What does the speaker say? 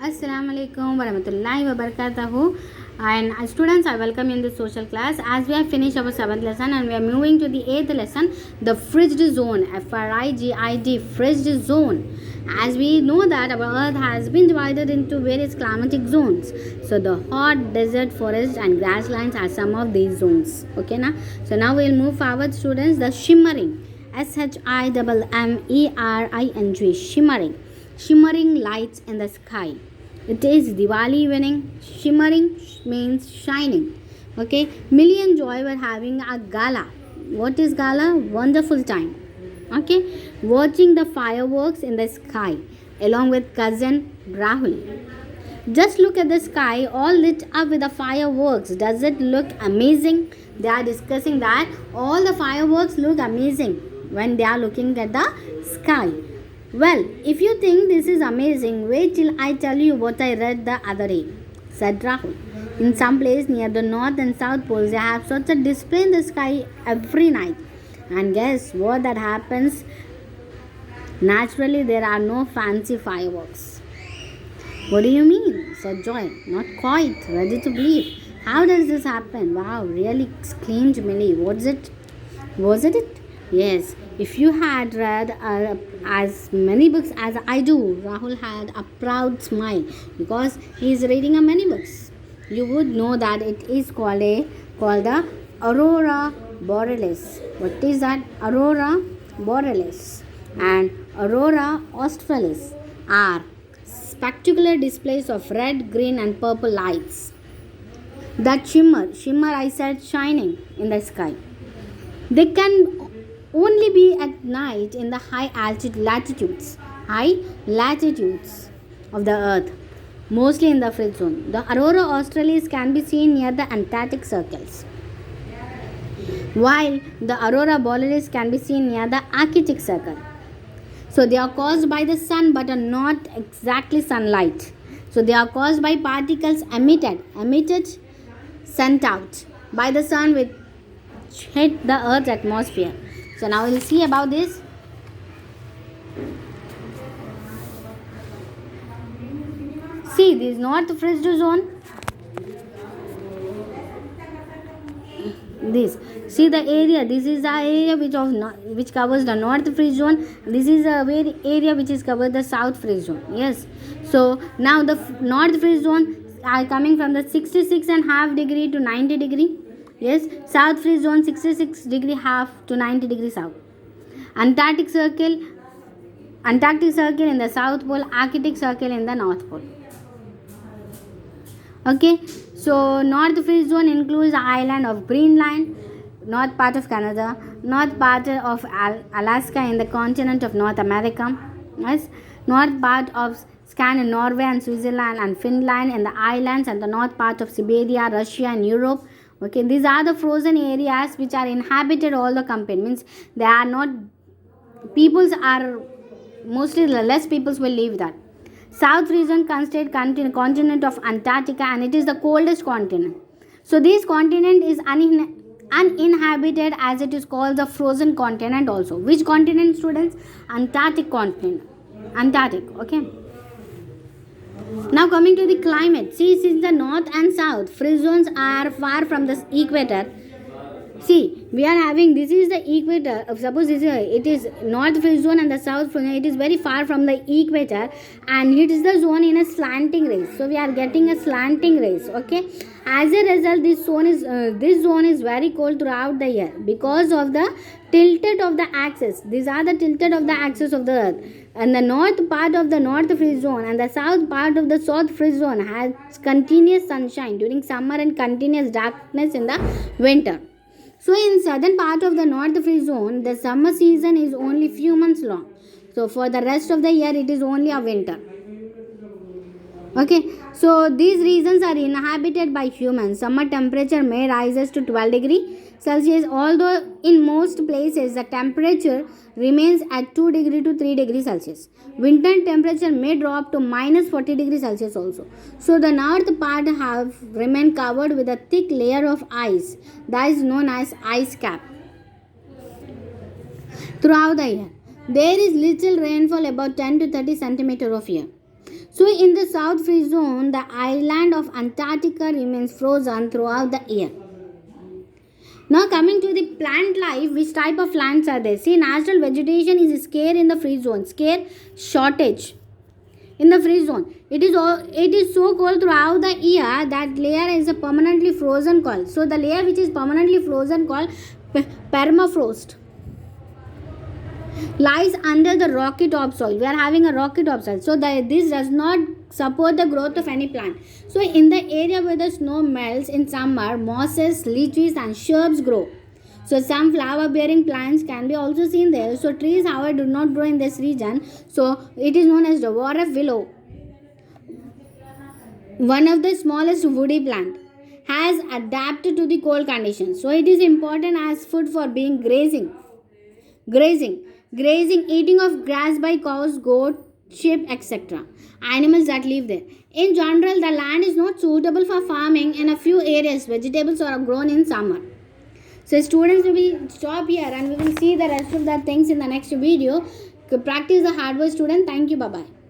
Assalamu alaikum warahmatullahi wabarakatuh. And students, I welcome you in this social class. As we have finished our 7th lesson and we are moving to the 8th lesson, the fridged zone, FRIGID, fridged zone. As we know that our earth has been divided into various climatic zones. So the hot, desert, forest and grasslands are some of these zones. Okay, na? So now we will move forward, students. The shimmering, shimmering, shimmering lights in the sky. It is Diwali evening. Shimmering means shining. Okay, Million Joy were having a gala. What is gala? Wonderful time. Okay, watching the fireworks in the sky along with cousin Rahul. Just look at the sky all lit up with the fireworks. Does it look amazing? They are discussing that all the fireworks look amazing when they are looking at the sky. Well, if you think this is amazing, wait till I tell you what I read the other day, said Rahul. In some place near the north and south poles, they have such a display in the sky every night. And guess what that happens? Naturally, there are no fancy fireworks. What do you mean? Said Joy. Not quite. Ready to believe. How does this happen? Wow, really, exclaimed Millie. Was it? Yes. If you had read as many books as I do, Rahul had a proud smile because he is reading many books. You would know that it is called the Aurora Borealis. What is that? Aurora Borealis and Aurora Australis are spectacular displays of red, green, and purple lights that shimmer, I said, shining in the sky. They can only be at night in the high latitudes of the earth, mostly in the fridge zone. The Aurora Australis can be seen near the Antarctic circles, while the Aurora Borealis can be seen near the Arctic circle. So they are caused by the sun but are not exactly sunlight. So they are caused by particles emitted, sent out by the sun which hit the earth's atmosphere. So now we'll see about this. See, this north fridge zone. This, see the area. This is the area which covers the north fridge zone. This is the area which is covered the south fridge zone. Yes. So now the north fridge zone are coming from the 66.5 degree to 90 degree. Yes. South fridge zone 66 degree half to 90 degree south. Antarctic circle in the south pole, Arctic circle in the north pole. Okay, so north fridge zone includes the island of Greenland, north part of Canada, north part of Alaska in the continent of North America, yes, north part of Scandinavia and Switzerland and Finland in the islands, and the north part of Siberia, Russia and Europe. Okay, these are the frozen areas which are inhabited all the company, means they are not, peoples are mostly less peoples will live that. South region considered continent of Antarctica, and it is the coldest continent. So this continent is uninhabited, as it is called the frozen continent also. Which continent, students? Antarctic continent. Antarctic, okay. Now coming to the climate. See, since the north and south fridge zones are far from the equator. See, we are having, this is the equator. Suppose it is north fridge zone and the south fridge zone. It is very far from the equator and it is the zone in a slanting rays. So we are getting a slanting rays. Okay. As a result, this zone is very cold throughout the year because of the tilted of the axis. These are the tilted of the axis of the earth. And the north part of the north fridge zone and the south part of the south fridge zone has continuous sunshine during summer and continuous darkness in the winter. So in southern part of the north fridge zone, the summer season is only few months long. So for the rest of the year, it is only a winter. Okay, so these regions are inhabited by humans. Summer temperature may rises to 12 degree Celsius, although in most places the temperature remains at 2 degree to 3 degree Celsius. Winter temperature may drop to minus 40 degree Celsius also. So the north part have remained covered with a thick layer of ice that is known as ice cap throughout the year. There is little rainfall, about 10 to 30 centimeter of year. So in the south freeze zone, the island of Antarctica remains frozen throughout the year. Now coming to the plant life, which type of plants are there? See, natural vegetation is scarce in the freeze zone. Scarce, shortage in the freeze zone. It is so cold throughout the year that layer is a permanently frozen called. So the layer which is permanently frozen called permafrost lies under the rocky topsoil. We are having a rocky topsoil, so this does not support the growth of any plant. So in the area where the snow melts in summer, mosses, lychees and shrubs grow. So some flower bearing plants can be also seen there. So trees, however, do not grow in this region. So it is known as the dwarf willow, one of the smallest woody plant, has adapted to the cold conditions. So it is important as food for being grazing, eating of grass by cows, goat, sheep, etc. Animals that live there. In general, the land is not suitable for farming. In a few areas, vegetables are grown in summer. So students, we will stop here and we will see the rest of the things in the next video. Practice the hard work, student. Thank you. Bye bye.